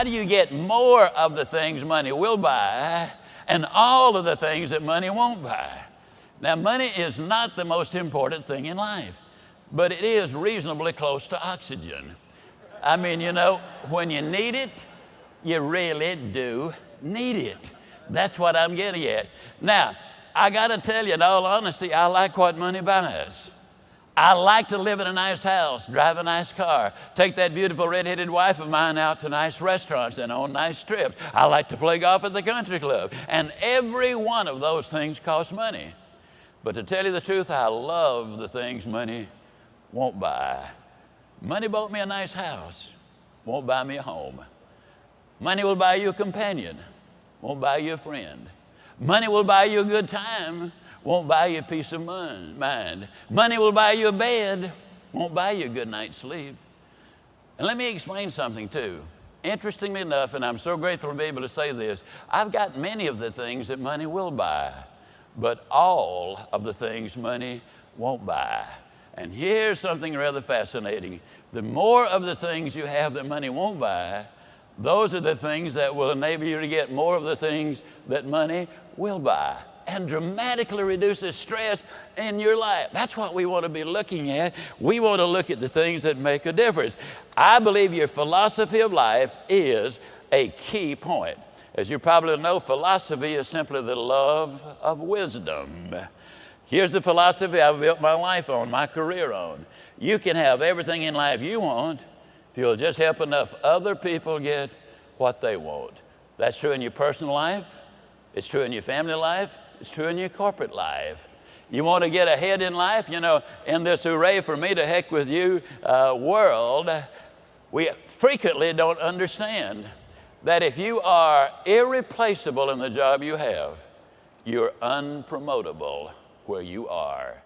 How do you get more of the things money will buy and all of the things that money won't buy? Now, money is not the most important thing in life, but it is reasonably close to oxygen. I mean, you know, when you need it, you really do need it. That's what I'm getting at. Now, I got to tell you, in all honesty, I like what money buys. I like to live in a nice house, drive a nice car, take that beautiful red-headed wife of mine out to nice restaurants and on nice trips. I like to play golf at the country club. And every one of those things costs money. But to tell you the truth, I love the things money won't buy. Money bought me a nice house, won't buy me a home. Money will buy you a companion, won't buy you a friend. Money will buy you a good time, won't buy you a peace of mind. Money will buy you a bed, won't buy you a good night's sleep. And let me explain something too. Interestingly enough, and I'm so grateful to be able to say this, I've got many of the things that money will buy, but all of the things money won't buy. And here's something rather fascinating. The more of the things you have that money won't buy, those are the things that will enable you to get more of the things that money will buy, and dramatically reduces stress in your life. That's what we want to be looking at. We want to look at the things that make a difference. I believe your philosophy of life is a key point. As you probably know, philosophy is simply the love of wisdom. Here's the philosophy I've built my life on, my career on. You can have everything in life you want if you'll just help enough other people get what they want. That's true in your personal life. It's true in your family life. It's true in your corporate life. You want to get ahead in life? You know, in this hooray for me to heck with you world, we frequently don't understand that if you are irreplaceable in the job you have, you're unpromotable where you are.